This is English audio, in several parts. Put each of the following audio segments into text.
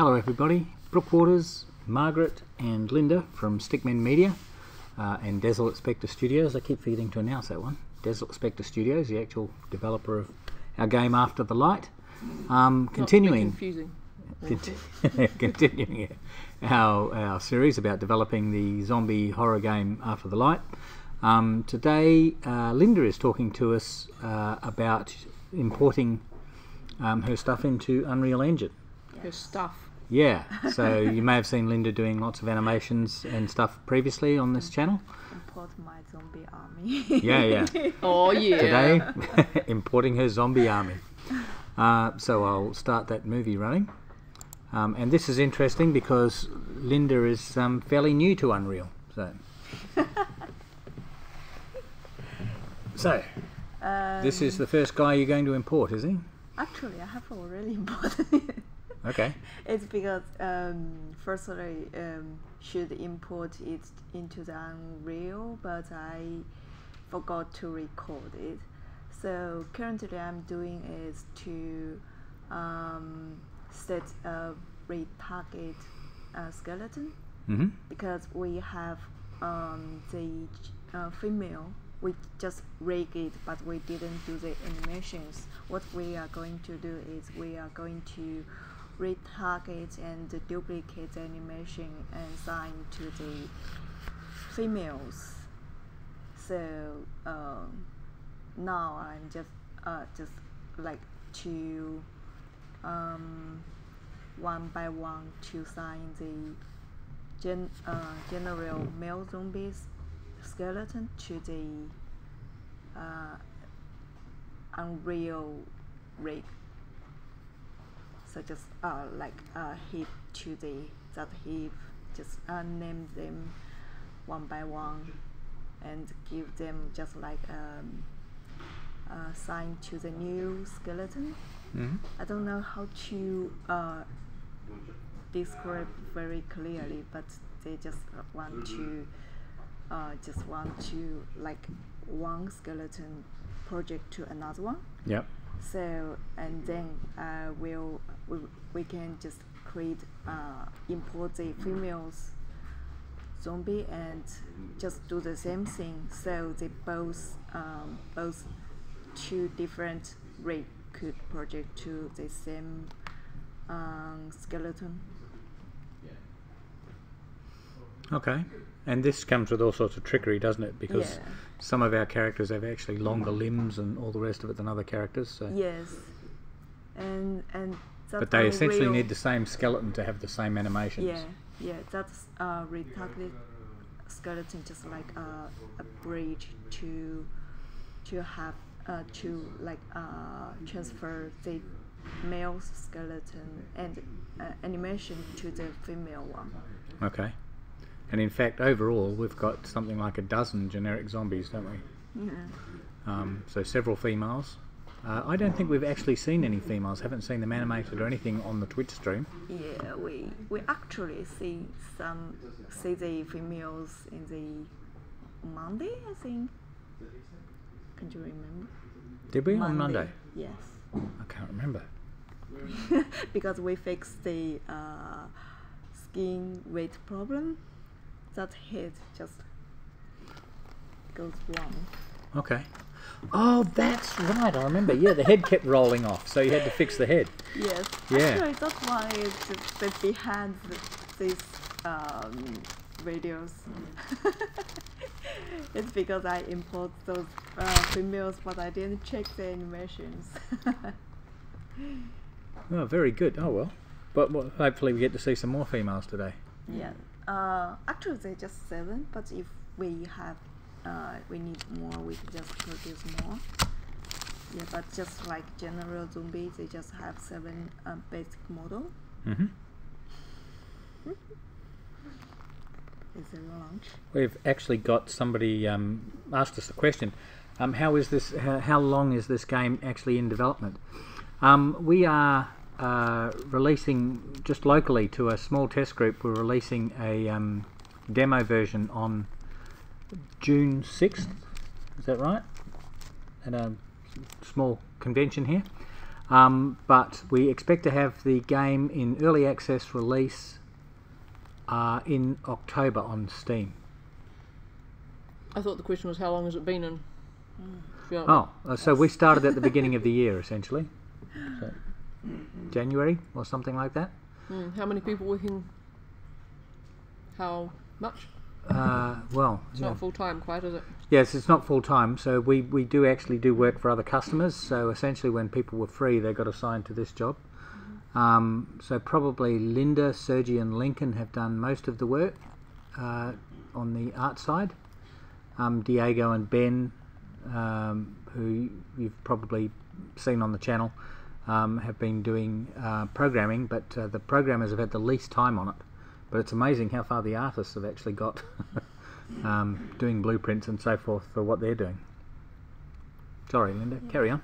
Hello everybody, Brook, Margaret and Linda from Stickmen Media and Desolate Spectre Studios. I keep forgetting to announce that one. Desolate Spectre Studios, the actual developer of our game After the Light. Continuing our series about developing the zombie horror game After the Light. Today Linda is talking to us about importing her stuff into Unreal Engine. Her stuff. Yeah, so you may have seen Linda doing lots of animations and stuff previously on this channel. Import my zombie army. Yeah. Oh yeah. Today, importing her zombie army. So I'll start that movie running. And this is interesting because Linda is fairly new to Unreal. So this is the first guy you're going to import, is he? Actually, I have already imported it. Okay. It's because firstly should import it into the Unreal, but I forgot to record it. So currently I'm doing is to set a retarget skeleton, because we have the female. We just rig it, but we didn't do the animations. What we are going to do is we are going to retarget and duplicate the animation and assign to the females. So now I'm just like to one by one to assign the general male zombies skeleton to the Unreal rig. So just heap to that heap, just name them one by one and give them just like sign to the new skeleton. I don't know how to describe very clearly, but they just want to like one skeleton project to another one. Yep. So and then we can just create import the females zombie and just do the same thing. So they both two different rig could project to the same skeleton. Okay. And this comes with all sorts of trickery, doesn't it? Because some of our characters have actually longer limbs and all the rest of it than other characters. So. Yes, and but they essentially need the same skeleton to have the same animations. Yeah. That's retargeted skeleton, just like a bridge to have to like transfer the male skeleton and animation to the female one. Okay. And in fact, overall, we've got something like a dozen generic zombies, don't we? Yeah. So several females. I don't think we've actually seen any females. Haven't seen them animated or anything on the Twitch stream. Yeah, we actually see the females in the Monday, I think. Can you remember? Did we on Monday? Yes. I can't remember. Because we fixed the skin weight problem. That head just goes wrong. Okay. Oh, that's right. I remember. Yeah, the head kept rolling off, so you had to fix the head. Yes. Yeah. Actually, that's why it's behind these videos. It's because I import those females, but I didn't check the animations. Oh, very good. Oh well. But hopefully we get to see some more females today. Yeah. Actually, they're just 7, but if we have, we need more, we can just produce more. Yeah, but just like general zombies, they just have 7 basic model. Is there lunch? We've actually got somebody asked us a question. How is this? How long is this game actually in development? We are releasing just locally to a small test group. We're releasing a demo version on June 6th. Is that right? At a small convention here. But we expect to have the game in early access release in October on Steam. I thought the question was how long has it been in? So we started at the beginning of the year, essentially. So January or something like that. How many people working? How much? It's not full time, quite, is it? Yes, it's not full time. So we do actually do work for other customers. So essentially, when people were free, they got assigned to this job. So probably Linda, Sergi, and Lincoln have done most of the work on the art side. Diego and Ben, who you've probably seen on the channel, have been doing programming, but the programmers have had the least time on it. But it's amazing how far the artists have actually got doing blueprints and so forth for what they're doing. Sorry, Linda, carry on.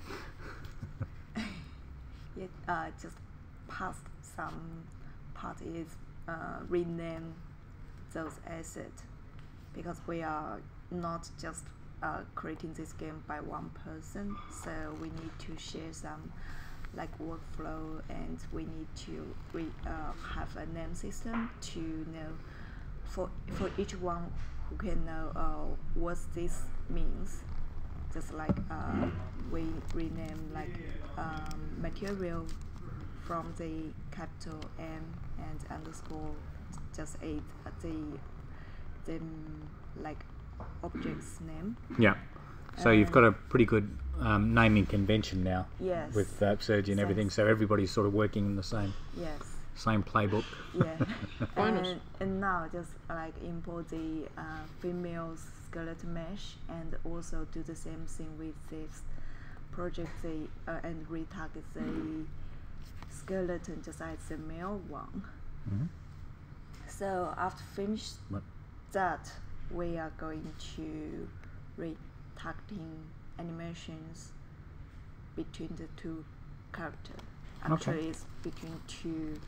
Just past some parties rename those assets, because we are not just creating this game by one person, so we need to share some like workflow, and we need to have a name system to know for each one who can know what this means. Just like we rename like material from the capital M and underscore just a the like object's name. Yeah. So you've got a pretty good naming convention now. Yes. With Sergi and everything, so everybody's sort of working in the same same playbook. Yeah. and now just like import the female skeleton mesh, and also do the same thing with this project and retarget the skeleton just as the male one. So after finish that, we are going to retargeting animations between the two characters. Actually, it's between two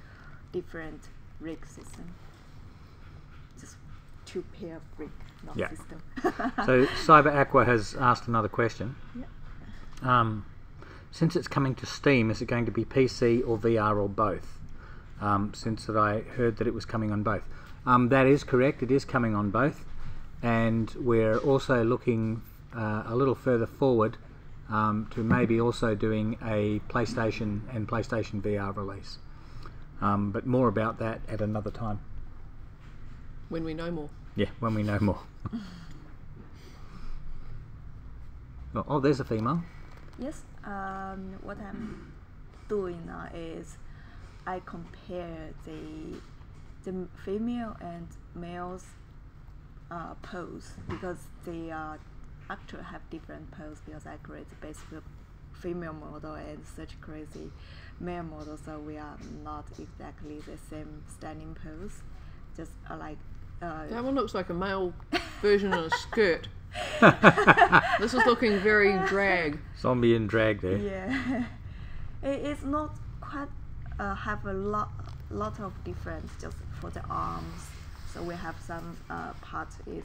different rig systems. Just two pair of rig, not system. So Cyber Aqua has asked another question. Since it's coming to Steam, is it going to be PC or VR or both? Since that I heard that it was coming on both. That is correct, it is coming on both. And we're also looking a little further forward to maybe also doing a PlayStation and PlayStation VR release. But more about that at another time. When we know more. Yeah, when we know more. Oh, there's a female. Yes. What I'm doing now is I compare the female and male's pose, because they actually have different pose, because I create basically female model and such crazy male model, so we are not exactly the same standing pose. Just like that one looks like a male version of a skirt. This is looking very drag. Zombie and drag there. Yeah. It's not quite have a lot of difference just for the arms. So we have some part is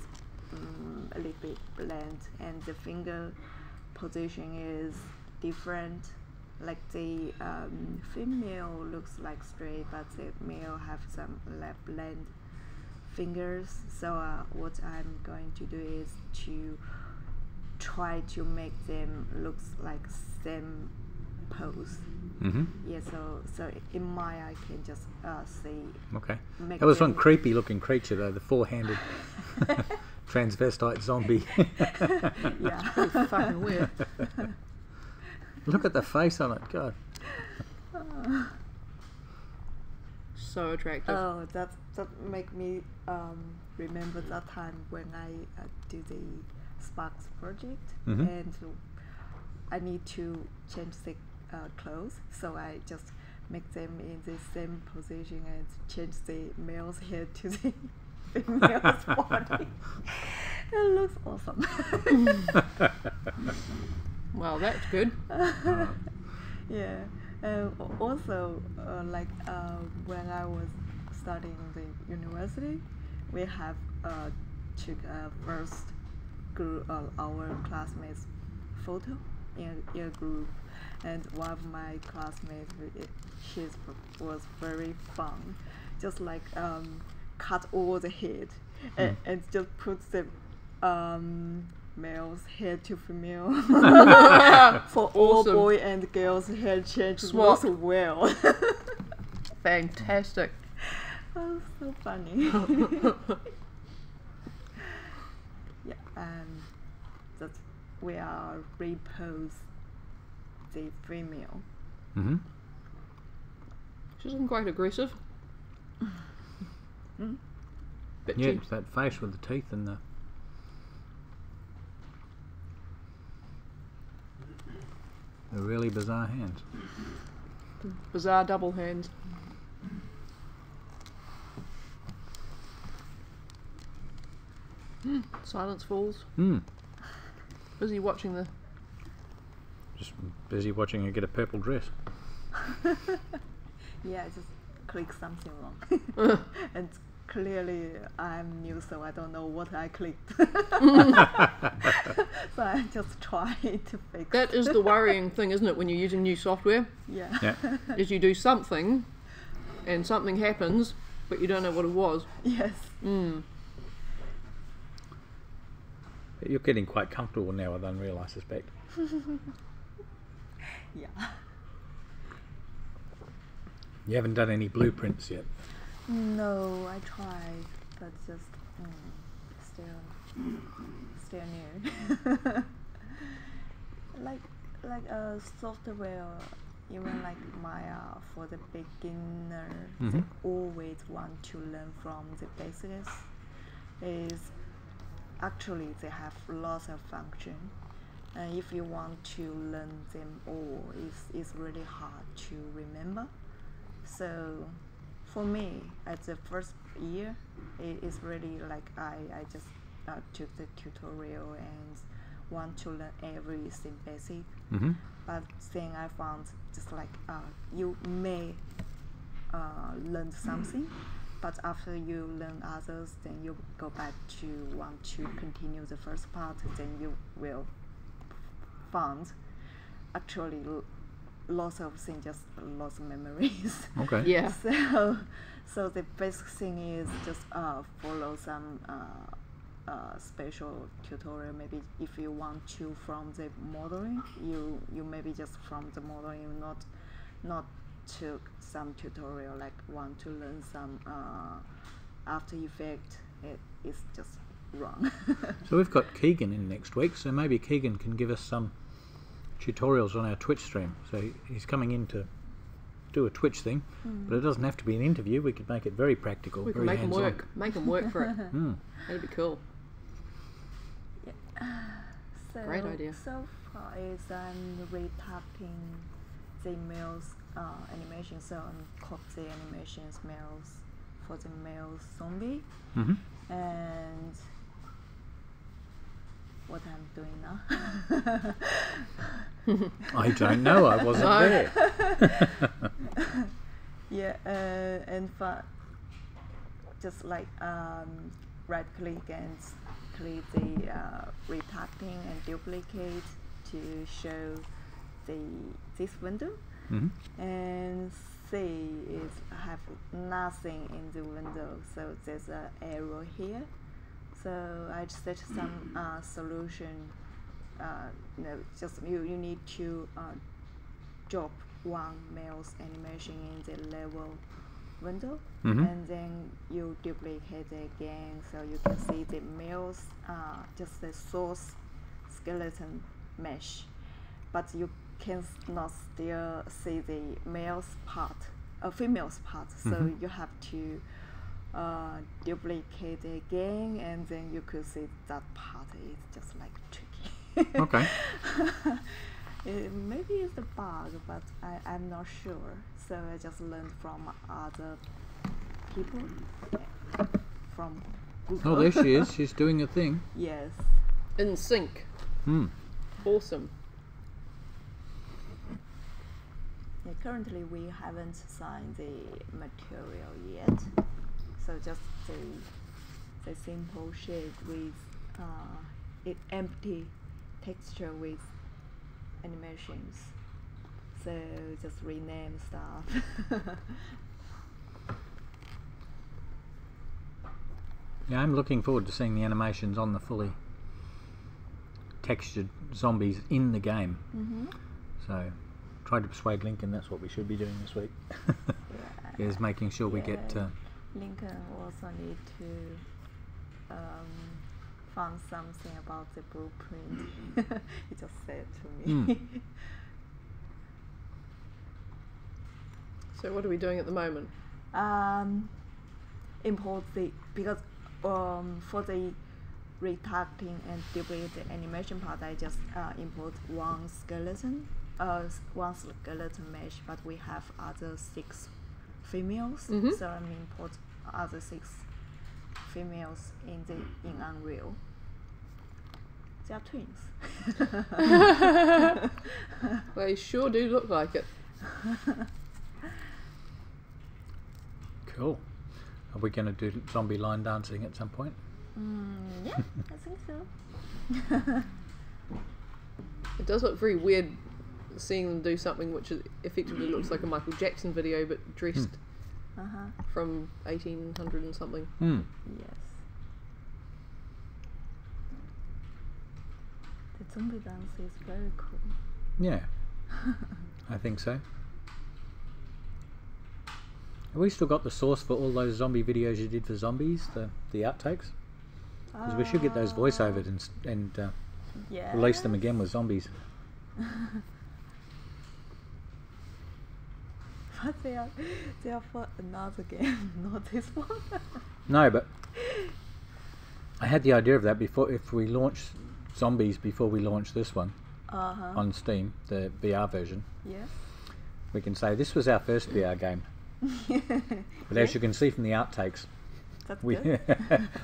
a little bit blend, and the finger position is different. Like the female looks like straight, but the male have some blend fingers. So what I'm going to do is to try to make them looks like same pose. Yeah, so in my I can just see. Okay. That was one creepy looking creature though, the four-handed transvestite zombie. Yeah. It's fucking weird. Look at the face on it, God. So attractive. Oh, that make me remember that time when I do the Sparks project, and I need to change the clothes, so I just make them in the same position and change the male's head to the female's body. It looks awesome. Well, that's good. Yeah. Also, when I was studying the university, we have took a first group of our classmates photo in a group, and one of my classmates, she was very fun, just like cut all the head and just put the male's head to female for all Awesome. boy and girls hair change Swap. works well. Fantastic. Oh, so funny. Yeah, that we are repose the female. Mm-hmm. She's looking quite aggressive. Bitchy. Yeah, it's that face with the teeth and the really bizarre hands. Bizarre double hands. Silence falls. Busy watching the. Just busy watching her get a purple dress. Yeah, I just click something wrong. And clearly I'm new, so I don't know what I clicked. So I just try to fix That is the worrying thing, isn't it, when you're using new software? Yeah. Yeah. Is you do something, and something happens, but you don't know what it was. Yes. You're getting quite comfortable now with Unreal, I suspect. Yeah. You haven't done any blueprints yet. No, I tried, but just still new. like software, even like Maya for the beginner, they always want to learn from the basics. Is actually they have lots of function, and if you want to learn them all, it's really hard to remember. So for me, at the first year, it is really like I just took the tutorial and want to learn everything basic. But then I found just like you may learn something, but after you learn others, then you go back to want to continue the first part, then you will find actually lots of things, just lots of memories. Okay. Yeah. So the basic thing is just follow some special tutorial. Maybe if you want to from the modeling, you maybe just from the modeling, not took some tutorial, like want to learn some After Effects. It's just wrong. So we've got Keegan in next week, so maybe Keegan can give us some tutorials on our Twitch stream. So he's coming in to do a Twitch thing, but it doesn't have to be an interview. We could make it very practical, We can very make them hands-on. work. Make them work for it. That'd be cool. So, Great idea. So far is I'm retyping the male's animation, so I'm copy the animations males for the male zombie, and what I'm doing now. I don't know, I wasn't No. there. Yeah, and just like right click and click the retyping and duplicate to show this window, and see is have nothing in the window, so there's an arrow here. So I set some solution. Just you need to drop one male's animation in the level window, and then you duplicate it again, so you can see the male's just the source skeleton mesh, but you can not still see the male's part, female's part. So you have to duplicate it again, and then you could see that part is just like tricky. Okay. Maybe it's a bug, but I'm not sure. So I just learned from other people, from Google. Oh, there she is. She's doing a thing. Yes. In sync. Awesome. Yeah, currently we haven't signed the material yet, so just the simple shape with empty texture with animations. So just rename stuff. Yeah, I'm looking forward to seeing the animations on the fully textured zombies in the game. So try to persuade Lincoln that's what we should be doing this week. Is making sure we get Lincoln also need to find something about the blueprint. He just said to me. So what are we doing at the moment? Import because for the retracting and duplicate the animation part, I just import one skeleton mesh, but we have other 6 females, so I'm import other 6 females in Unreal. They are twins. They sure do look like it. cool. Are we going to do zombie line dancing at some point? Yeah, I think so. It does look very weird seeing them do something which effectively looks like a Michael Jackson video but dressed from 1800 and something. Yes. The zombie dance is very cool. Yeah, I think so. Have we still got the source for all those zombie videos you did for zombies, the outtakes? Because we should get those voiceovered and release them again with zombies. But they are for another game, not this one. No, but I had the idea of that before. If we launch zombies before we launch this one on Steam, the VR version, we can say this was our first VR game. But as you can see from the outtakes,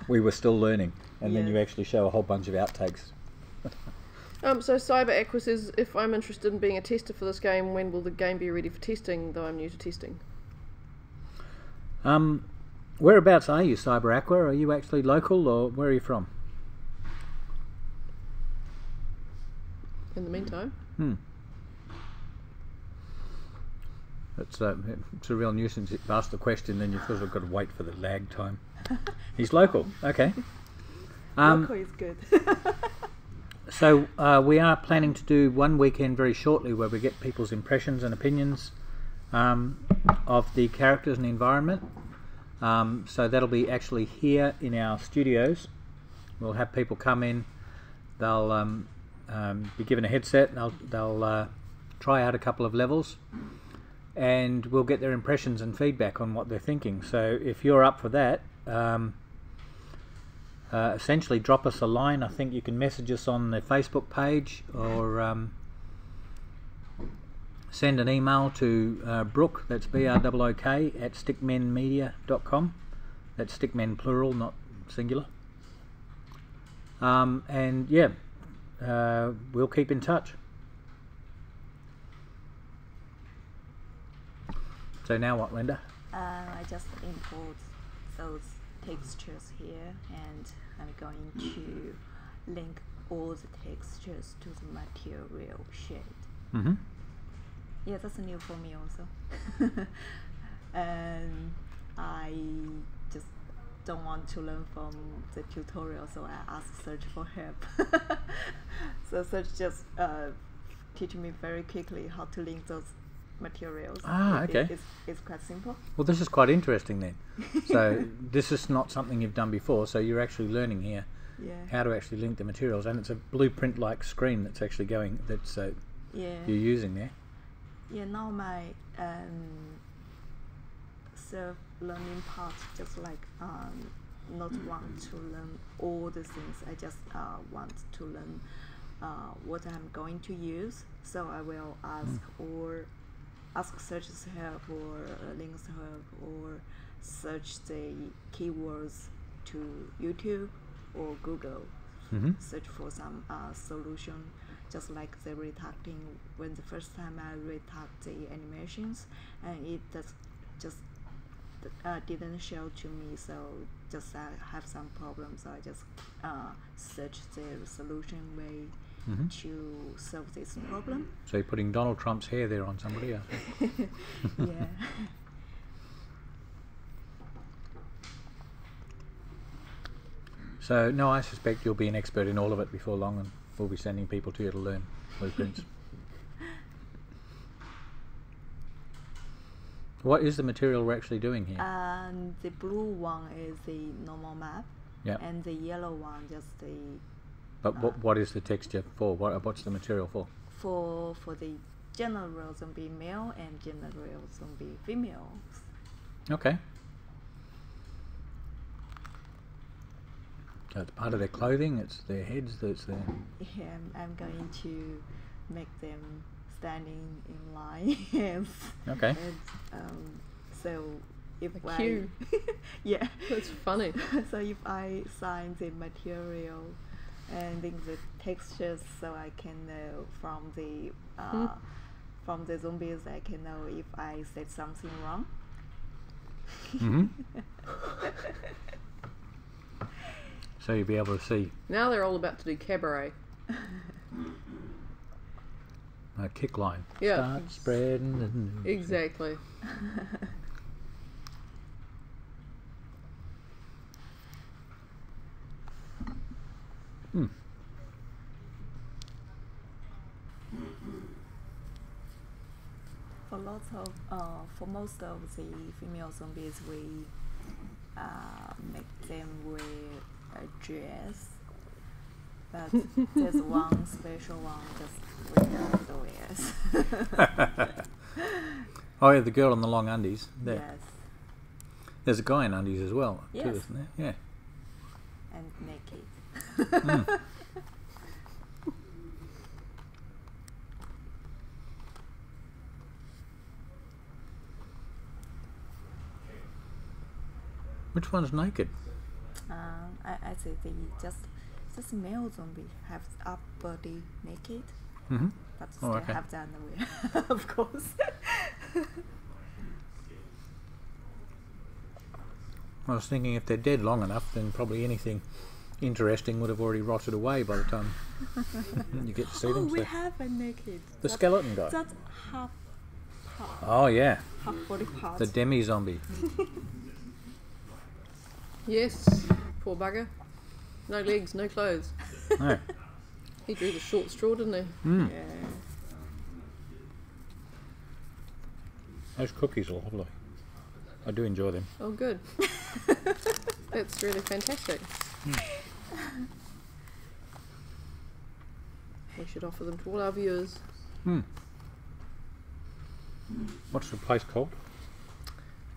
we were still learning, and then you actually show a whole bunch of outtakes. So Cyber Aqua says, if I'm interested in being a tester for this game, when will the game be ready for testing, though I'm new to testing? Whereabouts are you, Cyber Aqua? Are you actually local, or where are you from? In the meantime? It's a real nuisance. If you ask the question, then you've sort of got to wait for the lag time. He's local, okay. Local is good. So we are planning to do one weekend very shortly where we get people's impressions and opinions of the characters and the environment. So that'll be actually here in our studios. We'll have people come in. They'll be given a headset. They'll try out a couple of levels, and we'll get their impressions and feedback on what they're thinking. So if you're up for that, essentially drop us a line. I think you can message us on the Facebook page, or send an email to Brook, that's BROOK, at stickmenmedia.com. That's stickmen plural, not singular. And yeah, we'll keep in touch. So now what, Linda? I just import those textures here, and I'm going to link all the textures to the material shade. Yeah, that's new for me also. And I just don't want to learn from the tutorial, so I asked Search for help. So Search just teach me very quickly how to link those materials. Okay. It's quite simple. Well, this is quite interesting then. So this is not something you've done before, so you're actually learning here how to actually link the materials, and it's a blueprint-like screen that's actually going, that's you're using there. Yeah, now my self-learning part, just like not want to learn all the things. I just want to learn what I'm going to use. So I will ask Search's help, or Link's help, or search the keywords to YouTube or Google. Search for some solution. Just like the retracting, when the first time I retract the animations, and it just didn't show to me, so just I have some problems, so I just search the solution way to solve this problem. So you're putting Donald Trump's hair there on somebody, I think. Yeah. So, no, I suspect you'll be an expert in all of it before long, and we'll be sending people to you to learn blueprints. What is the material we're actually doing here? The blue one is the normal map, and the yellow one just the. But what is the texture for? What's the material for? For the general zombie male and general zombie females. Okay. So it's part of their clothing, it's their heads, it's their... Yeah, I'm going to make them standing in line. And, okay. And, so if a queue. Yeah. That's funny. So if I sign the material and then the textures, so I can know from the zombies, I can know if I said something wrong. So you'll be able to see. Now they're all about to do cabaret. A kick line. Yeah. Start spreading the news. Exactly. For most of the female zombies, we make them wear a dress, but there's one special one just wear underwears. Oh yeah, the girl in the long undies. There. Yes. There's a guy in undies as well, yes. too, isn't there? Yeah. And naked. Which one's naked? I say they just male zombie have up body naked, but still have the underwear, of course. I was thinking if they're dead long enough, then probably anything interesting would have already rotted away by the time you get to see them. Oh, we have a naked. The skeleton guy. That's half Oh yeah. half body part. The demi-zombie. Yes, poor bugger. No legs, no clothes. No. He drew the short straw, didn't he? Mm. Yeah. Those cookies are lovely. I do enjoy them. Oh, good. That's really fantastic. We should offer them to all our viewers. What's the place called?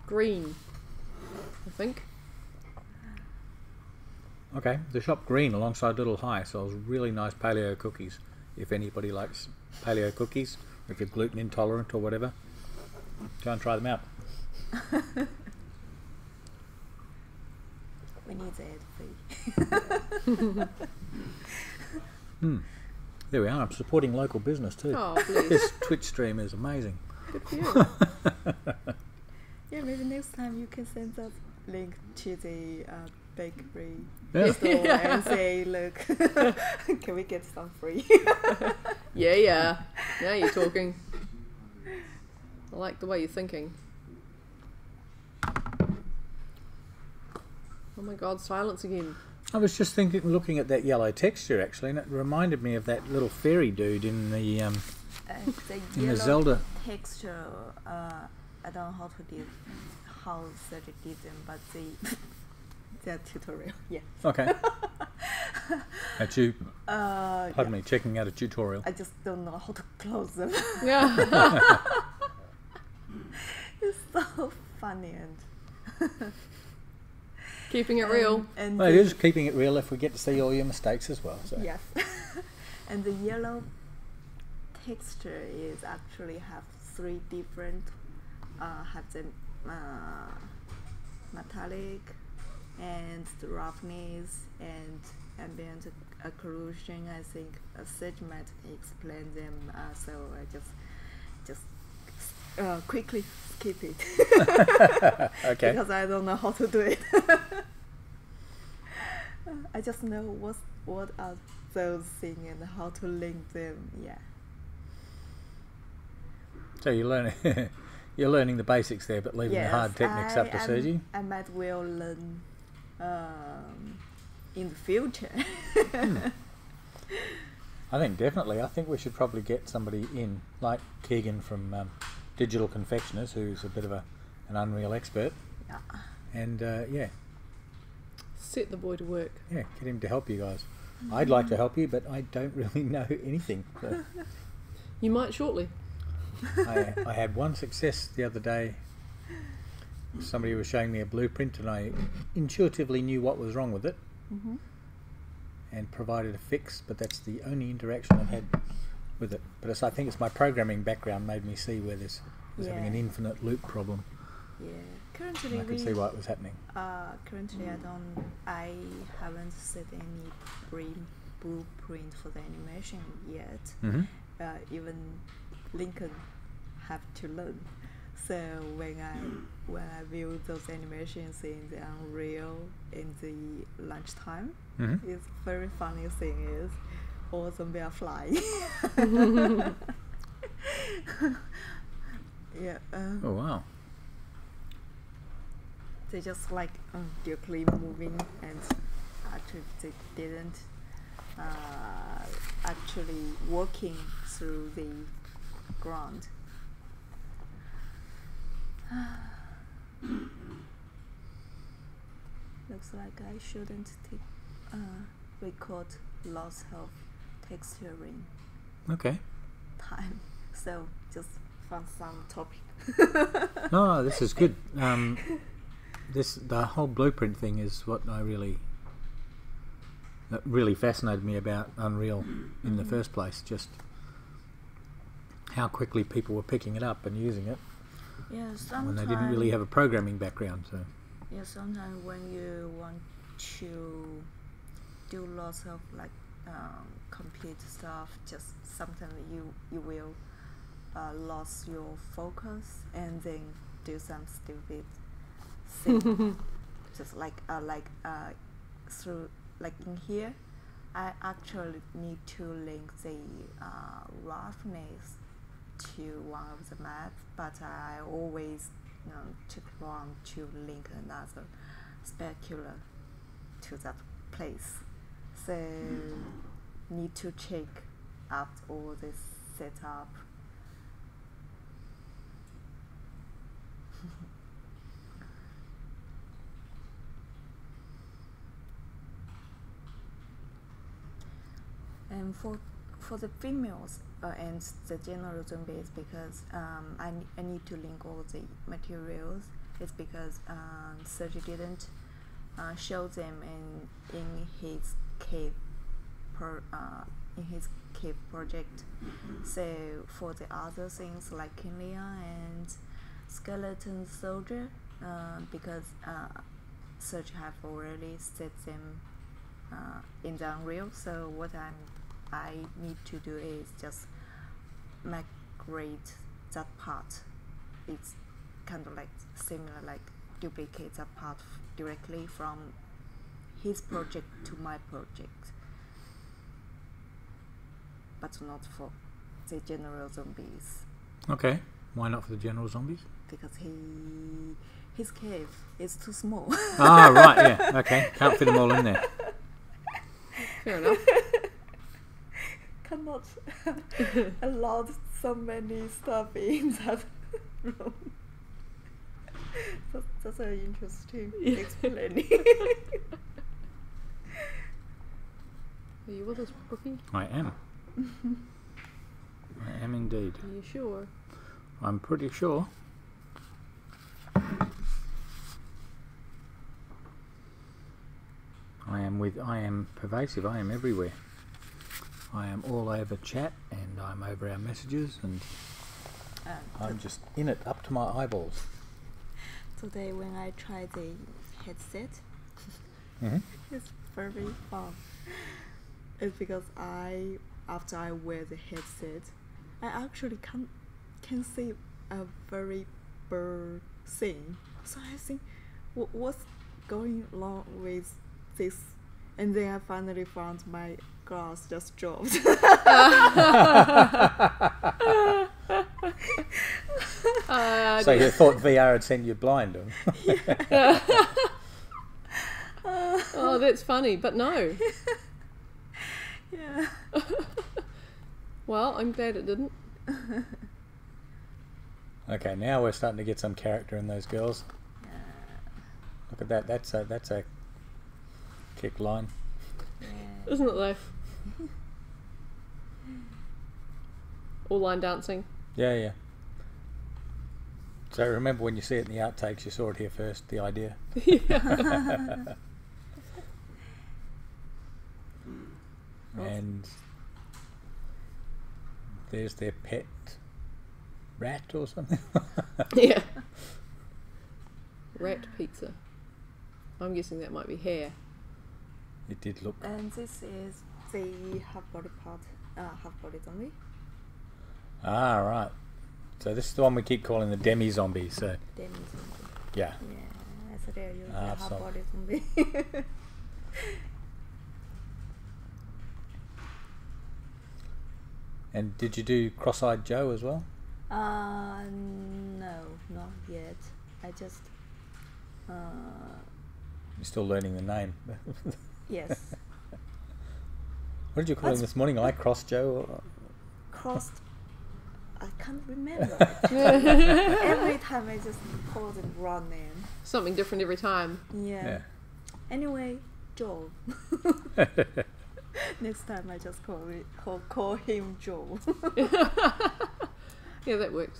Green, I think. Okay, the shop Green alongside Little High sells really nice paleo cookies. If anybody likes paleo cookies, or if you're gluten intolerant or whatever, go and try them out. We need the ad free. There we are. I'm supporting local business too. Oh, please. This Twitch stream is amazing. Good for you. Yeah, maybe next time you can send us link to the bakery Yeah. store and say, look, can we get some free? Yeah. Now you're talking. I like the way you're thinking. Oh my god, silence again. I was just looking at that yellow texture actually, and it reminded me of that little fairy dude in the the in yellow the Zelda. texture, I don't know how such did them, but their tutorial. Yeah. Okay. At you. Pardon me, checking out a tutorial. I just don't know how to close them. Yeah. It's so funny and Keeping it real. And Well, it is keeping it real if we get to see all your mistakes as well. So. yes. And the yellow texture is actually have three different have the metallic and the roughness and ambient occlusion. I think Sage might explain them, so I just quickly skip it. Okay. Because I don't know how to do it. I just know what are those things and how to link them. Yeah. So you're learning, you're learning the basics there, but leaving the hard techniques up to Sergi. I might well learn in the future. I think definitely. I think we should probably get somebody in, like Keegan from Digital Confectioners, who's a bit of an Unreal expert. Yeah. And yeah, Set the boy to work. get him to help you guys. I'd like to help you, but I don't really know anything. So. You might shortly. I had one success the other day. Somebody was showing me a blueprint and I intuitively knew what was wrong with it and provided a fix, but that's the only interaction I've had with it. But I think it's my programming background made me see where this was having an infinite loop problem. Yeah. Currently, I could see why it was happening. Currently, I haven't set any blueprint for the animation yet. Even Lincoln have to learn. So when I view those animations in the Unreal in the lunchtime, it's very funny thing is all zombies are flying. Yeah. Oh wow. They just like directly moving, and actually they didn't actually walking through the ground. Looks like I shouldn't record lots of texturing Okay. time, so just find some topic. No, this is good. The whole blueprint thing is what that really fascinated me about Unreal in the first place. Just how quickly people were picking it up and using it Yeah, when they didn't really have a programming background. So yeah, sometimes when you want to do lots of like complete stuff, just sometimes you will lose your focus and then do some stupid thing. Just like through like in here, I actually need to link the roughness to one of the maps, but I always took long to link another specular to that place. So need to check out all this setup. And for the females and the general zombies, because I need to link all the materials. It's because Sergi didn't show them in his cave project. So for the other things like Kinlia and Skeleton Soldier, because Sergi have already set them in the Unreal. So what I need to do is just migrate that part. It's kind of like similar, like duplicate that part directly from his project to my project, but not for the general zombies. okay, why not for the general zombies? Because his cave is too small. Ah, right, yeah, okay, can't fit them all in there. Fair enough. Cannot allow so many stuff in that room. That's very interesting explaining. Are you with us, Brookie? I am. I am indeed. Are you sure? I'm pretty sure. I am pervasive. I am everywhere. I am all over chat, and I'm over our messages, and I'm just in it up to my eyeballs. Today when I tried the headset, it's very fun. It's because after I wear the headset, I actually can see a very blurred thing. So I think, what's going wrong with this And then I finally found my glass just dropped. So you thought VR had sent you blind? Or? Oh, that's funny, but no. Yeah. Well, I'm glad it didn't. Okay, now we're starting to get some character in those girls. Look at that. That's a kick line. Isn't it though? All line dancing. Yeah, yeah. So remember when you see it in the outtakes, you saw it here first, the idea. Yeah. And there's their pet rat or something. Yeah. Rat pizza. I'm guessing that might be hair. It did look. And this is the half body part, half body zombie. Ah, right. So this is the one we keep calling the demi zombie. So Demi zombie. yeah. Yeah, so they're using Ah, half so- body zombie. And did you do Cross-Eyed Joe as well? No, not yet. I just, You're still learning the name. yes, What did you call him this morning? I Cross Joe? Or? crossed. I can't remember. Every time I just call the wrong name. Something different every time. Yeah. Anyway, Joel. Next time I just call him Joel. Yeah, that works.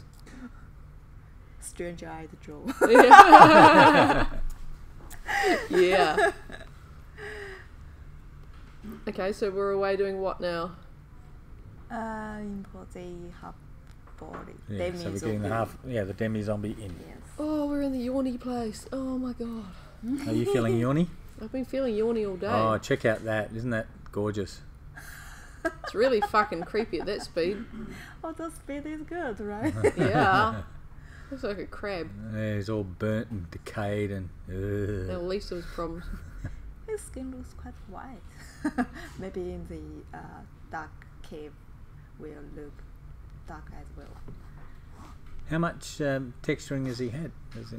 Strange-eyed Joel. Yeah. Okay, so we're away doing what now? Import the half body. Yeah, so we're getting the the demi zombie in. Yes. Oh, we're in the yawny place. Oh my god. Are you feeling yawny? I've been feeling yawny all day. Oh, check out that. Isn't that gorgeous? It's really fucking creepy at that speed. Oh, the speed is good, right? Yeah. Looks like a crab. Yeah, he's all burnt and decayed and. At least of his problems. His skin looks quite white. Maybe in the dark cave will look dark as well. How much texturing has he had? Has he?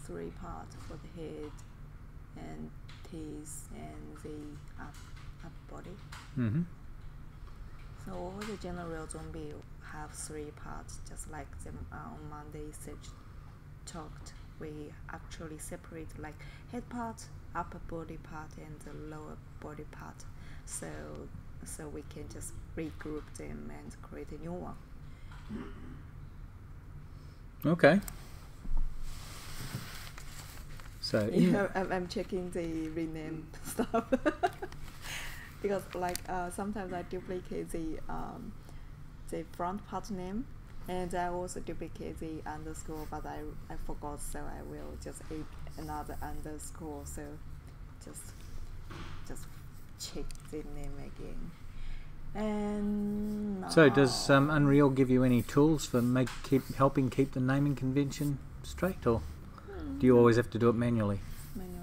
3 parts for the head and teeth and the up body. Mm-hmm. So all the general zombie have 3 parts, just like them on Monday talked. We actually separate like head part, upper body part, and the lower body part. So we can just regroup them and create a new one. Okay. So Yeah, I'm checking the rename stuff because like sometimes I duplicate the front part name, and I also duplicate the underscore, but I forgot, so I will just add another underscore. So just check the name again. And So does Unreal give you any tools for helping keep the naming convention straight, or do you always have to do it manually? manually?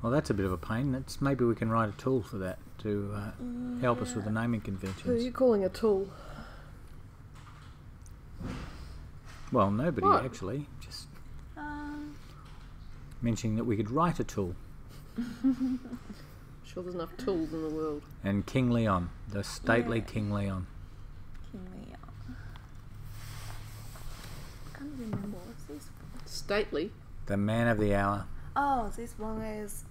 Well, that's a bit of a pain. Maybe we can write a tool for that to help us with the naming Who are conventions. you calling a tool? Well, nobody What? actually. Just mentioning that we could write a tool. Sure, there's enough tools in the world. And King Leon, the stately Yeah. King Leon. King Leon. Can't remember what's this. Stately. The man of the hour. Oh, this one is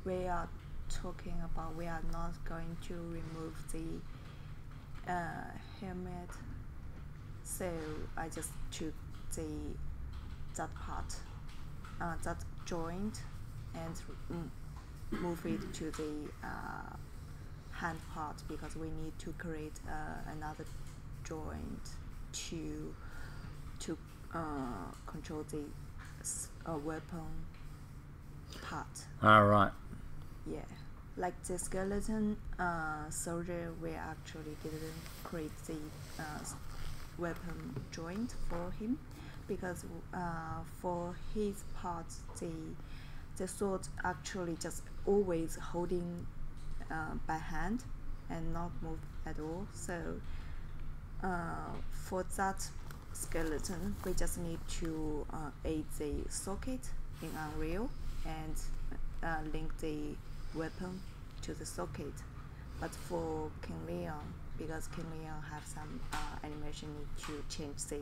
we are talking about we are not going to remove the helmet, so I just took that part, that joint, and move it to the hand part because we need to create another joint to control the weapon part. All right. Yeah, like the skeleton soldier, we actually didn't create the weapon joint for him because for his part the sword actually just always holding by hand and not move at all. So for that skeleton, we just need to add the socket in Unreal and link the weapon to the socket. But for King Leon, because King Leon have some animation need to change the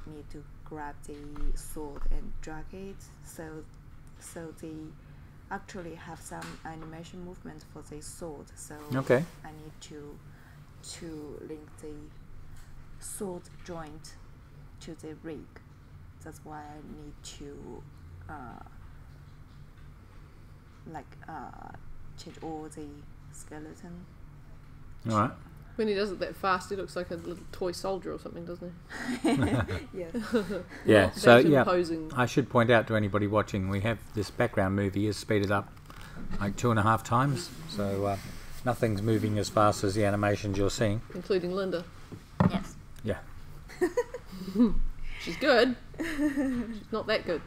need to grab the sword and drag it. So they actually have some animation movement for the sword. So Okay. I need to link the sword joint to the rig. That's why I need to change all the skeleton. All right. When he does it that fast, he looks like a little toy soldier or something, doesn't he? Yes. Yeah. Not So that yeah, imposing. I should point out to anybody watching, we have this background movie is speeded up like 2.5 times. So nothing's moving as fast as the animations you're seeing. Including Linda. Yes. Yeah. She's good. She's not that good.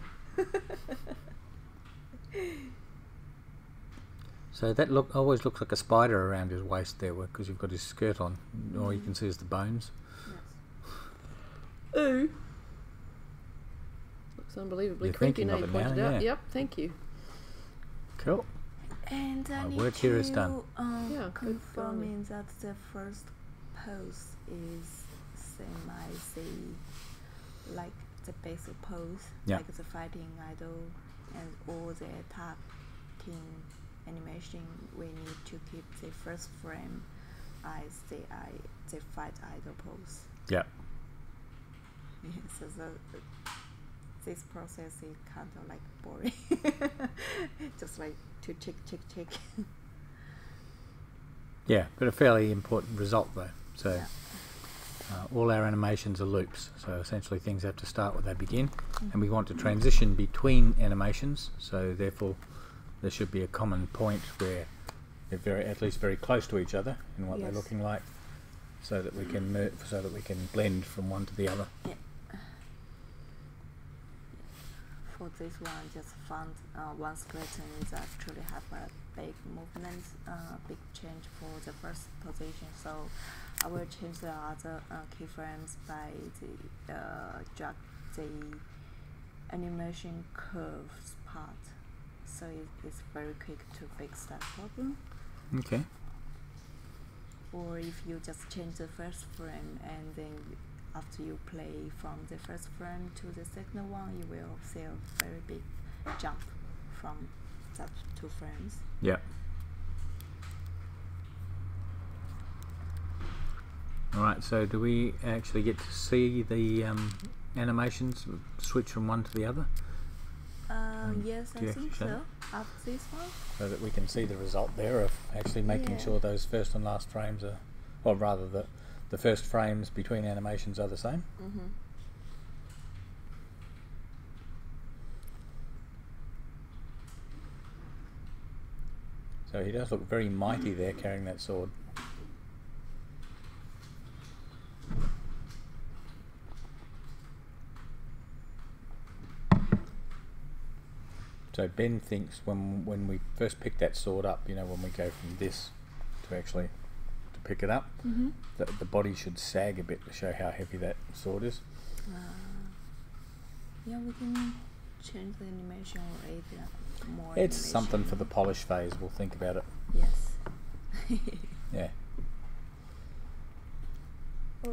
So that always looks like a spider around his waist there, because you've got his skirt on. All you can see is the bones. Yes. Ooh. Looks unbelievably You're creepy thinking now of you it pointed now, out. yeah. Yep, thank you. Cool. And I My need work to here is done. Yeah, good confirming that the first pose is same as the basic pose, Yeah. like the fighting idol and all the attacking animation. We need to keep the first frame as the fight idol pose. Yeah. So this process is kind of like boring, just like to tick. Yeah, but a fairly important result though. So Yeah. all our animations are loops. So essentially things have to start where they begin, and we want to transition between animations. So therefore, there should be a common point where they're at least very close to each other in what they're Yes. looking like, so that we can blend from one to the other. Yeah. For this one, just found one skeleton is actually have a big movement, big change for the first position. So I will change the other keyframes by the drag the animation curves part. So it's very quick to fix that problem. Okay. Or if you just change the first frame and then after you play from the first frame to the second one, you will see a very big jump from that 2 frames. Yeah. All right. So do we actually get to see the animations switch from one to the other, Yes, do I you think actually show so. After this one. so that we can see the result there of actually making Yeah. sure those first and last frames are, or rather the first frames between animations are the same? Mm-hmm. So he does look very mighty there carrying that sword. So Ben thinks when we first pick that sword up, you know, when we go from this to actually to pick it up, Mm-hmm. that the body should sag a bit to show how heavy that sword is. Yeah, we can change the animation or add more. It's animation. something for the polish phase. We'll think about it. Yes. Yeah.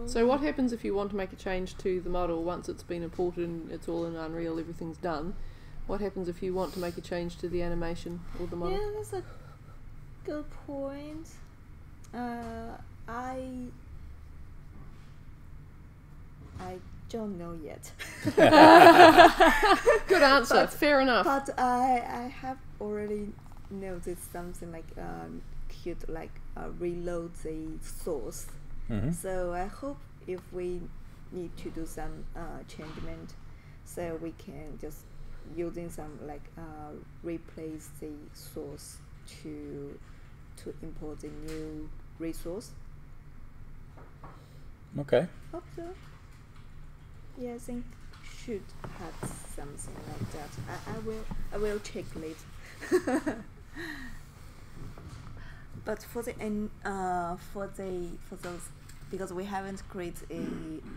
So what happens if you want to make a change to the model once it's been imported and it's all in Unreal, everything's done? What happens if you want to make a change to the animation or the model? Yeah, that's a good point. I don't know yet. Good answer. But- Fair enough. But I have already noticed something like could like reload the source. Mm-hmm. So I hope if we need to do some changement, so we can just using some like replace the source to import the new resource. Okay. Hope so. Yeah, I think should have something like that. I will check later. But for those, because we haven't created a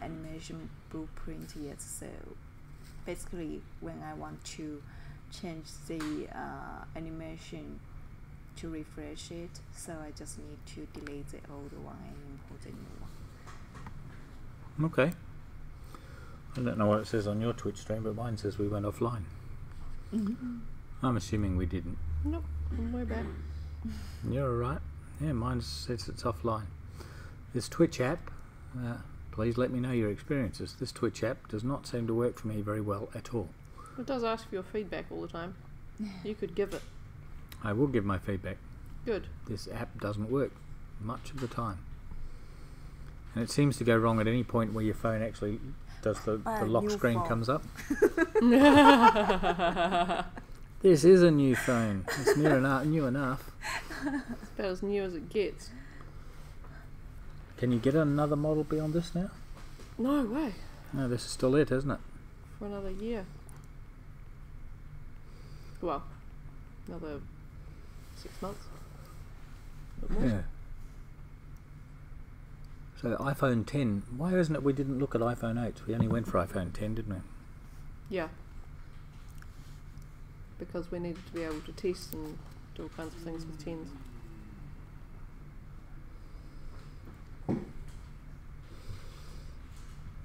animation blueprint yet, so basically when I want to change the animation to refresh it, so I just need to delete the old one and import the new one. Okay. I don't know what it says on your Twitch stream, but mine says we went offline. Mm-hmm. I'm assuming we didn't. Nope, we're back. You're alright. Yeah, mine says it's offline. This Twitch app, please let me know your experiences. This Twitch app does not seem to work for me very well at all. It does ask for your feedback all the time. You could give it. I will give my feedback. Good. This app doesn't work much of the time. And it seems to go wrong at any point where your phone actually does the lock screen comes up. This is a new phone. It's new enough. It's about as new as it gets. Can you get another model beyond this now? No way. No, this is still it, isn't it? For another year. Well, another 6 months. A bit more. Yeah. So iPhone 10, why isn't it we didn't look at iPhone 8? We only went for iPhone 10, didn't we? Yeah. Because we needed to be able to test and do all kinds of things with 10s.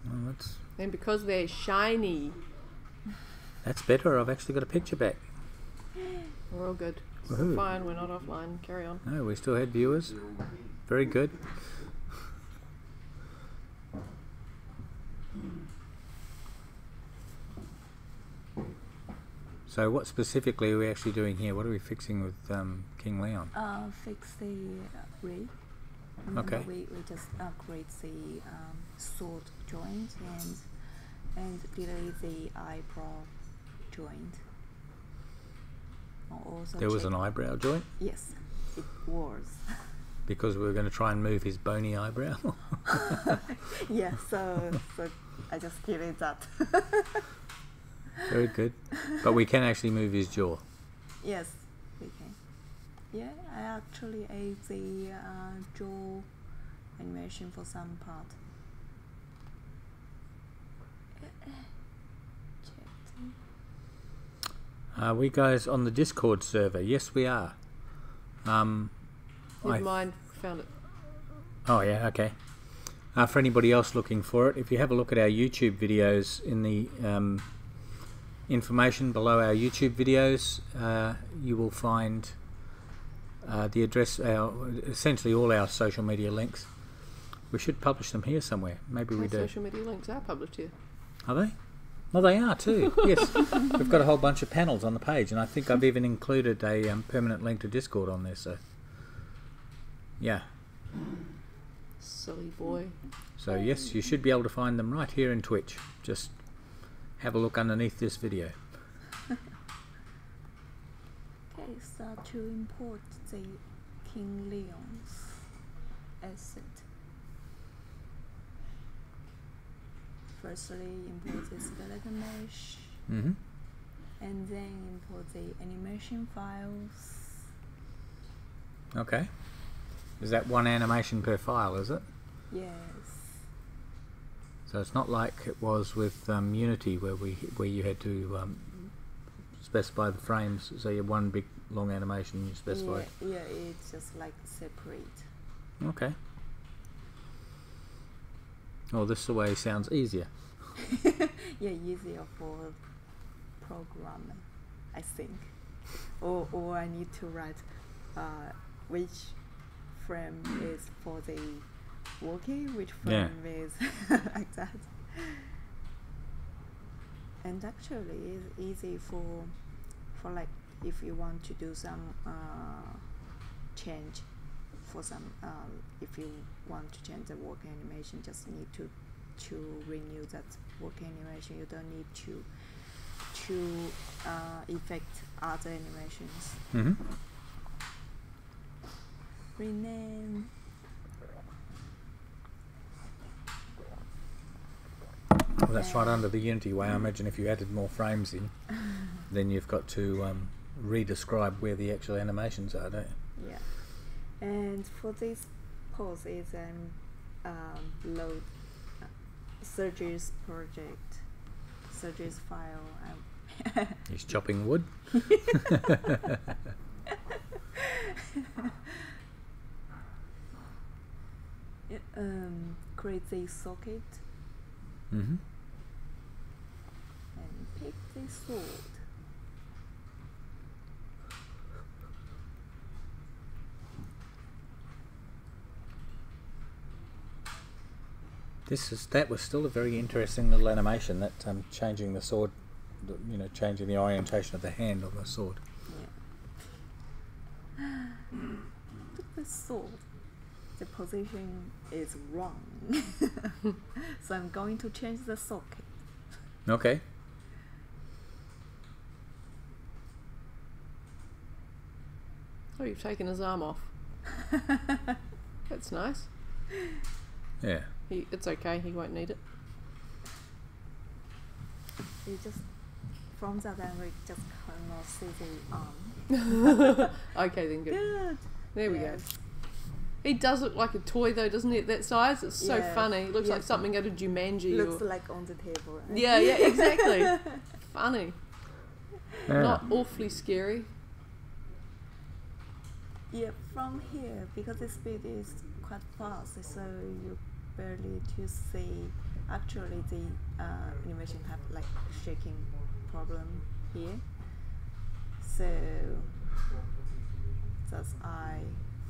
Well, And because they're shiny, that's better. I've actually got a picture back. we're all good. Woohoo. Fine, we're not offline. Carry on. No, we still had viewers. Very good. So what specifically are we actually doing here? What are we fixing with King Leon? Fix the rig. Okay. We just create the sword joint and delete the eyebrow joint. Also There was an eyebrow joint? Yes, it was. Because we were going to try and move his bony eyebrow? Yeah, so I just delete that. Very good. But we can actually move his jaw. Yes, we can. Yeah, I actually ate the jaw animation for some part. Are we guys on the Discord server? Yes, we are. Never mind, found it. Oh yeah, okay. For anybody else looking for it, if you have a look at our YouTube videos in the information below our YouTube videos, you will find the address, essentially all our social media links. We should publish them here somewhere. Maybe we Our do. social media links are published here. Are they? Well, they are too. Yes, we've got a whole bunch of panels on the page, and I think I've even included a permanent link to Discord on there. So, yeah. Silly boy. So yes, you should be able to find them right here in Twitch. Just have a look underneath this video. Okay, so to import the King Leon's asset. Firstly, import the skeleton mesh, Mm-hmm. and then import the animation files. Okay. Is that one animation per file, is it? Yes. So it's not like it was with Unity where you had to specify the frames. So you had one big long animation you specified. Yeah, it's just like separate. Okay. Oh, this way sounds easier. Yeah, easier for programming, I think. Or I need to write which frame is for the walking, which frame is like that. And actually, it's easy for like if you want to do some change for some if you want to change the walk animation, just need to renew that walk animation. You don't need to effect other animations. Mm-hmm. Rename. Well, that's right under the Unity way. I imagine if you added more frames in, then you've got to re-describe where the actual animations are, don't you? Yeah. And for this pose is load Sergey's project, Sergey's file. He's chopping wood. Create the socket Mm-hmm. and pick the sword. That was still a very interesting little animation. That changing the sword, changing the orientation of the hand on the sword. Yeah. The sword. The position is wrong. So I'm going to change the socket. Okay. Oh, you've taken his arm off. That's nice. Yeah. It's okay, he won't need it. You just, from that angle, you just cannot see the arm. Okay, then good. Good. There we go. Yes. He does look like a toy though, doesn't he, at that size? It's so Yeah. funny. It looks like Yes. something out of Jumanji. Looks like on the table. Right? Yeah, exactly. Funny. Yeah. Not awfully scary. Yeah, from here, because the speed is quite fast, so you barely to see. Actually, the animation have like shaking problem here. So that's I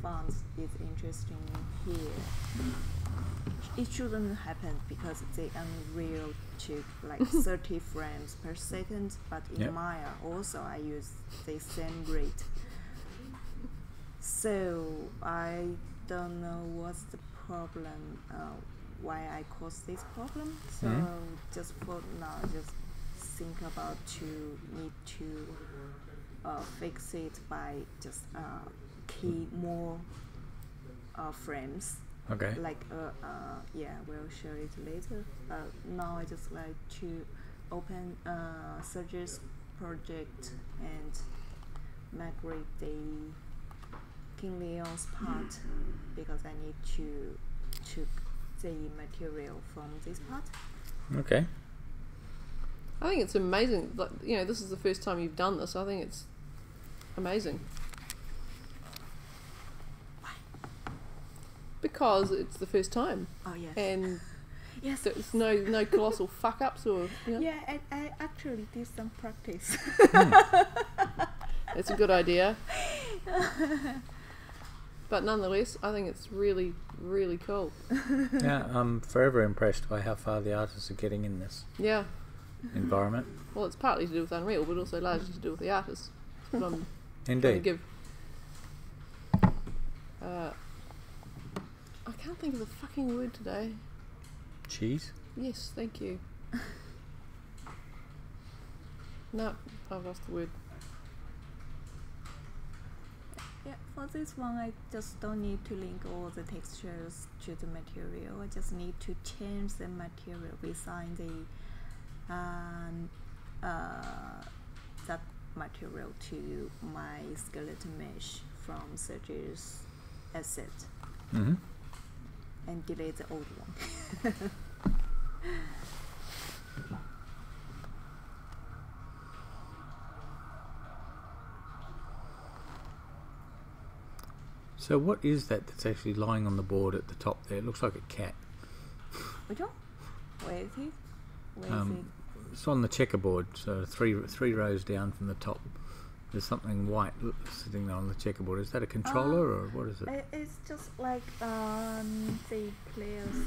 found it interesting here. It shouldn't happen because the Unreal took like 30 frames per second, but in Yep. Maya also I use the same rate. So I don't know what's the problem, why I caused this problem. So just for now, just think about to need to fix it by just key more frames. Okay. Like yeah, we'll show it later. Now I just like to open Sergey's project and migrate the King Leon's part because I need to took the material from this part. Okay. I think it's amazing. Like, this is the first time you've done this. I think it's amazing. Because it's the first time. Oh yes. And yes. there's no colossal fuck ups or Yeah, I actually did some practice. It's a good idea. But nonetheless, I think it's really, really cool. Yeah, I'm forever impressed by how far the artists are getting in this Yeah. environment. Well, it's partly to do with Unreal, but also largely to do with the artists. That's what I'm trying to Indeed. give. I can't think of the fucking word today. Cheese? Yes, thank you. No, I've lost the word. Yeah, for this one I just don't need to link all the textures to the material. I just need to change the material beside the that material to my skeleton mesh from Sergey's asset Mm-hmm. and delete the old one. So what is that that's actually lying on the board at the top there? It looks like a cat. Which one? Where is it? Where is it? It's on the checkerboard, so three rows down from the top. There's something white sitting there on the checkerboard. Is that a controller or what is it? It's just like the player's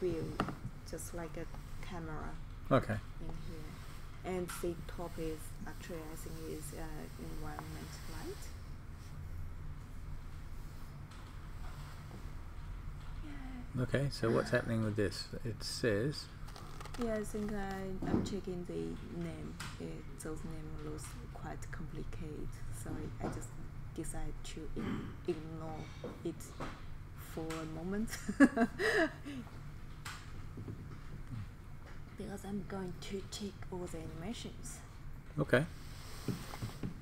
view, just like a camera Okay. in here. And the top is actually, I think, is environment light. Okay, so what's happening with this? It says... Yeah, I think I'm checking the name. Those names looks quite complicated, so I just decided to ignore it for a moment. because I'm going to check all the animations. Okay.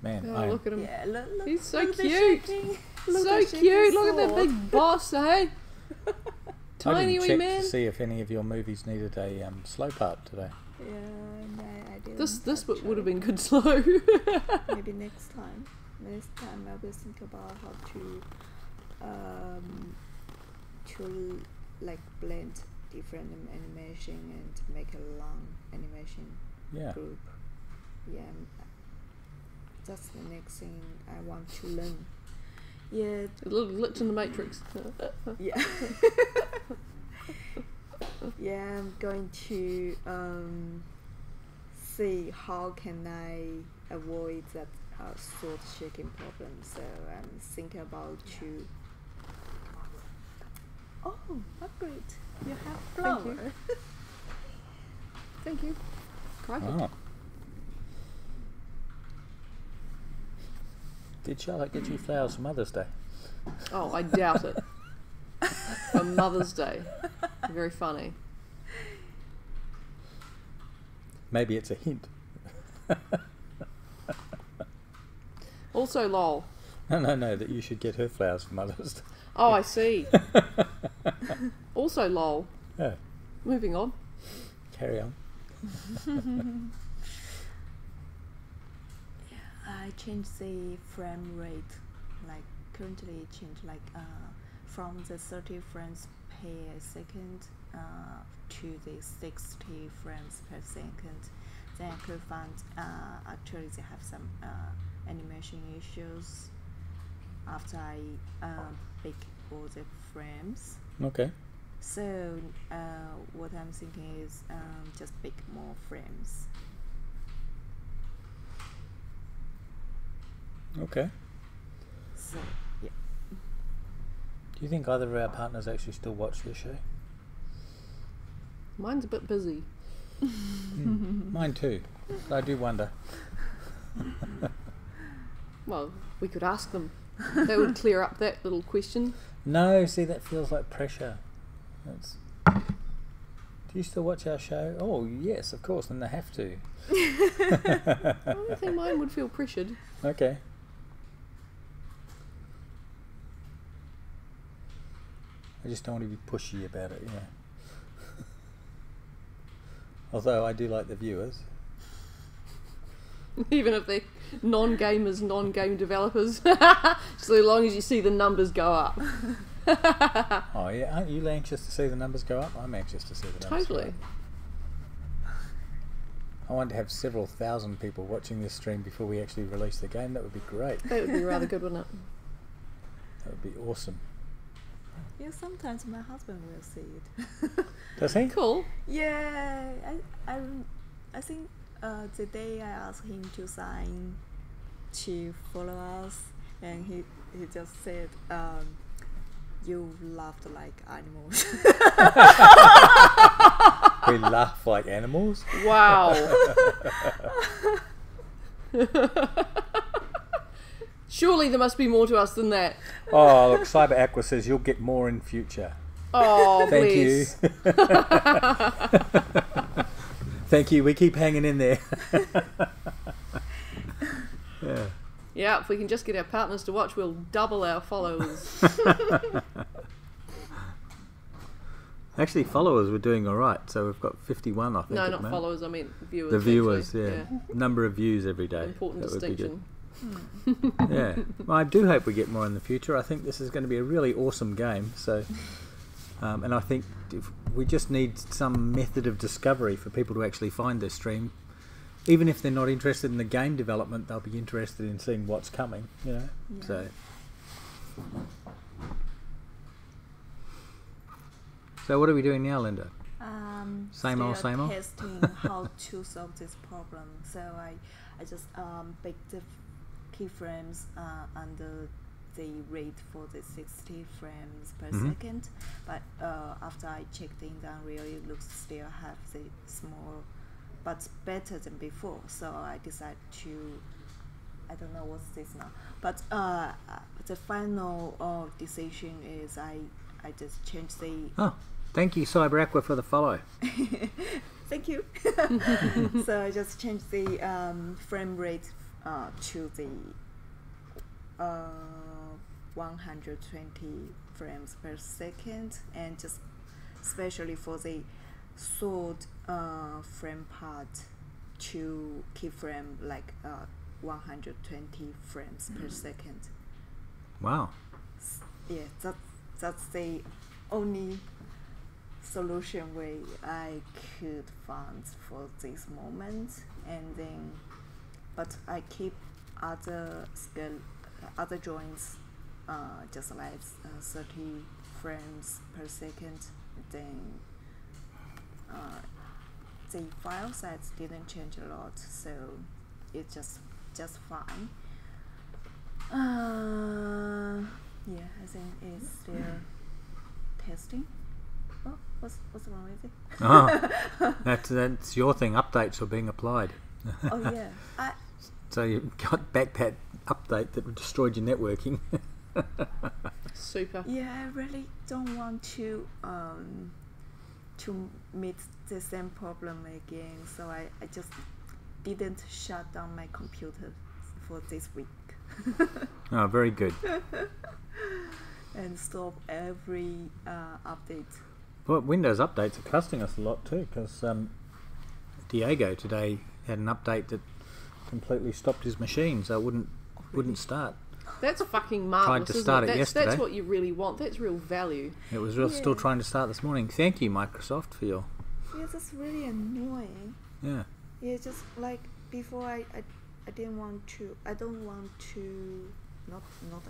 Man, Oh, look at him. Yeah, look, He's so look at the cute. shaking. So the shaking cute. Look at that sword. big boss, hey? I Tiny didn't wee check man. to see if any of your movies needed a slow part today. Yeah, no, I didn't. This would have actually. been good slow. Maybe next time. Next time I will think about how to like blend different animation and make a long animation Yeah. group. Yeah, that's the next thing I want to learn. Yeah, A little glitch in the matrix. yeah. Yeah, I'm going to see how can I avoid that sword shaking problem. So I'm thinking about to. Oh, Margaret, you have flower. Thank you. Thank you. Crikey. Oh. Did Charlotte get you flowers for Mother's Day? Oh, I doubt it. For Mother's Day. Very funny. Maybe it's a hint. Also, lol. No, that you should get her flowers for Mother's Day. Oh, I see. Also, lol. Yeah, Moving on. carry on. I changed the frame rate, like currently it changed like from the 30 frames per second to the 60 frames per second. Then I could find actually they have some animation issues after I pick all the frames. Okay. So what I'm thinking is just pick more frames. Okay. So yeah. Do you think either of our partners actually still watch this show? Mine's a bit busy. Mine too. I do wonder. Well, we could ask them. That would clear up that little question. No, see, that feels like pressure. Do you still watch our show? Oh, yes, of course, then they have to. I don't think mine would feel pressured. Okay. I just don't want to be pushy about it, yeah. Although I do like the viewers. Even if they're non-gamers, non-game developers. So long as you see the numbers go up. Oh, yeah, aren't you anxious to see the numbers go up? I'm anxious to see the numbers go Totally. up. I want to have several thousand people watching this stream before we actually release the game. That would be great. That would be rather good, wouldn't it? That would be awesome. Yeah, sometimes my husband will see it. Does he? Cool. Yeah, I think the day I asked him to sign to follow us, and he just said, "You laughed like animals." We laugh like animals? Wow. Surely there must be more to us than that. Oh, look, Cyber Aqua says you'll get more in future. Oh, Thank bless. you. Thank you. We keep hanging in there. Yeah. Yeah, if we can just get our partners to watch, we'll double our followers. Actually, followers were doing all right, so we've got 51, I think. No, at not the moment. followers, I mean viewers. The viewers, actually. yeah. Number of views every day. Important That would be good. distinction. Yeah. Well, I do hope we get more in the future. I think this is going to be a really awesome game. So, and I think if we just need some method of discovery for people to actually find this stream. Even if they're not interested in the game development, they'll be interested in seeing what's coming. You know. Yeah. So what are we doing now, Linda? Same old, still same old? testing how to solve this problem. So I just picked the keyframes under the rate for the 60 frames per second. But after I checked in the Unreal, it looks still have the small, but better than before. So I decided to, I don't know what's this now. But the final decision is I just changed the Thank you, Cyber Aqua, for the follow. Thank you. So I just changed the frame rate to the 120 frames per second, and just especially for the sword frame part to keyframe like 120 frames per second. Wow. Yeah, that's the only solution way I could find for this moment, and then but I keep other joints just like 30 frames per second. Then the file size didn't change a lot, so it's just fine. Yeah, I think it's still testing. Oh, what's wrong with it? Oh, that's your thing. Updates are being applied. Oh yeah, So you got back that update that destroyed your networking. Super. yeah, I really don't want to meet the same problem again. So I just didn't shut down my computer for this week. Oh, very good. And stop every update. Well, Windows updates are costing us a lot too, because Diego today had an update that completely stopped his machine, so it wouldn't start. That's fucking marvelous. Tried to start it yesterday. That's what you really want. That's real value. It was still trying to start this morning. Thank you, Microsoft, for your... Yeah, that's really annoying. Yeah. Yeah, just like before I didn't want to. I don't want to. Not.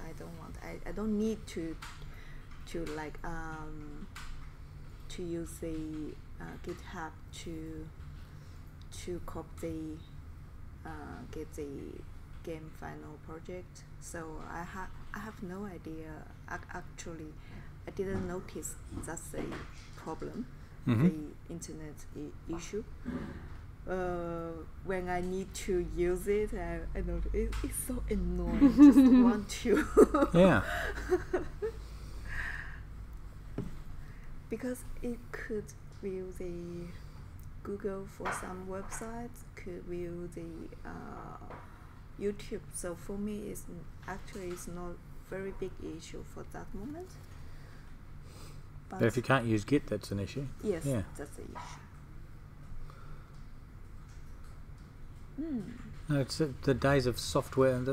I don't want. I don't need to like to use the GitHub to copy get the game final project. So I have no idea. Actually, I didn't notice that's a problem. The internet issue. When I need to use it, I know it's so annoying. Just want to. Yeah. Because it could view the Google for some websites, could view the YouTube. So for me, it's not very big issue for that moment. But if you can't use Git, that's an issue. Yes, Yeah. that's the issue. No, it's the days of software, and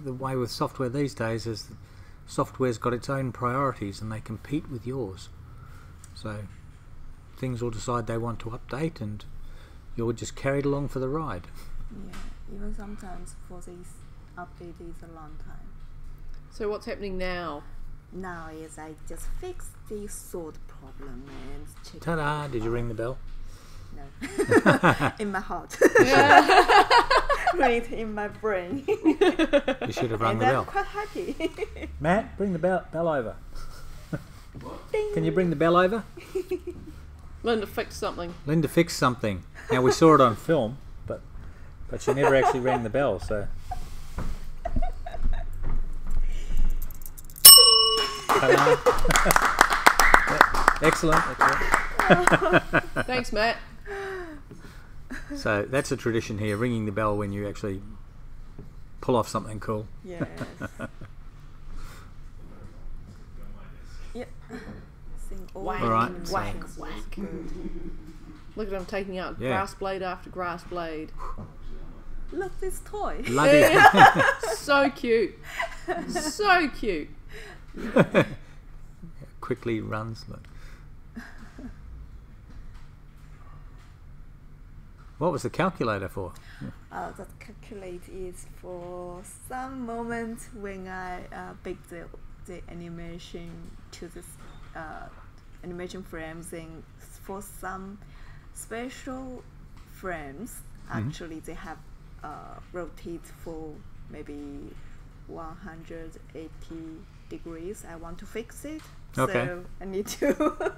the way with software these days is that software's got its own priorities and they compete with yours. So things will decide they want to update and you're just carried along for the ride. Yeah, even sometimes for this update is a long time. So what's happening now? Now is I just fixed the sword problem and check. Ta-da! Did you ring the bell? No. In my heart. Right in my brain. You should have rung And the I'm bell. quite happy. Matt, bring the bell over. Ding. Can you bring the bell over? Linda fixed something. Linda fixed something. Now we saw it on film, but she never actually rang the bell, so... Ta-da. Excellent. Thanks, Matt. So that's a tradition here, ringing the bell when you actually pull off something cool. Yes. Yep. Sing all Whack, All right, whack, so- whack. Look at him taking out Yeah. grass blade after grass blade. Look, this toy. Bloody So cute. So cute. quickly runs. Look. What was the calculator for? That calculate is for some moment when I bake the animation to this animation frames, and for some special frames, actually they have rotate for maybe 180 degrees. I want to fix it. Okay. So I need to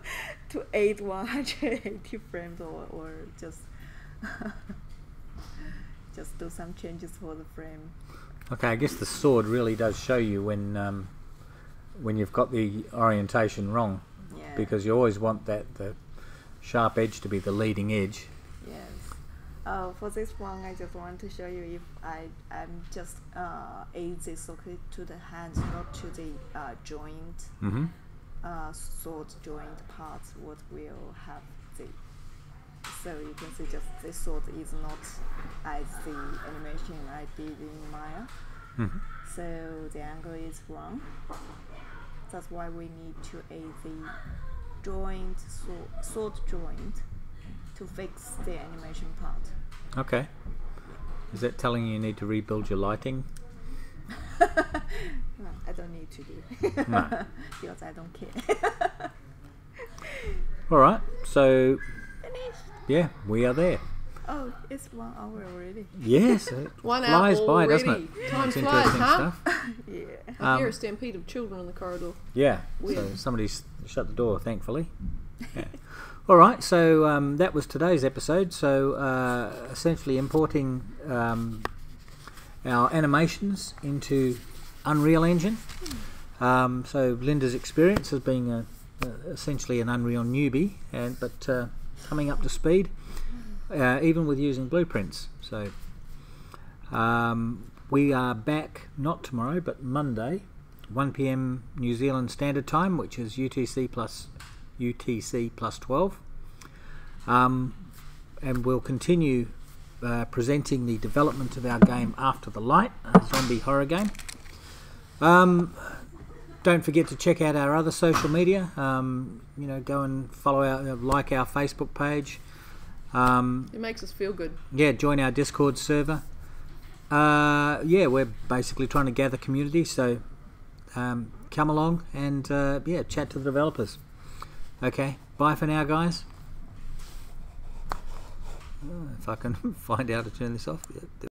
add 180 frames or just just do some changes for the frame. Okay, I guess the sword really does show you when you've got the orientation wrong. Yeah. because you always want the sharp edge to be the leading edge. Yes. For this one, I just want to show you if I'm just add the socket to the hand, not to the joint, sword joint parts. What will have the. So you can see just this sword is not as the animation I did in Maya. So the angle is wrong. That's why we need to add the joint, sword joint, to fix the animation part. Okay. Is that telling you need to rebuild your lighting? No, I don't need to do. No. Because I don't care. All right. So, Finished. yeah, we are there. Oh, it's 1 hour already. Yes, it 1 hour flies by, already. doesn't it? Time It's flies, interesting huh? stuff. Yeah. I hear a stampede of children in the corridor. Yeah, Weird. so somebody's shut the door, thankfully. Yeah. All right, so that was today's episode. So essentially importing our animations into Unreal Engine. So Linda's experience as being essentially an Unreal newbie, but coming up to speed, even with using blueprints. So we are back not tomorrow, but Monday, 1 p.m. New Zealand Standard Time, which is UTC plus 12. And we'll continue presenting the development of our game After the Light, a zombie horror game. Don't forget to check out our other social media. Go and follow like our Facebook page. It makes us feel good. Yeah, join our Discord server. We're basically trying to gather community, so come along and chat to the developers. Okay, bye for now, guys. If I can find out how to turn this off.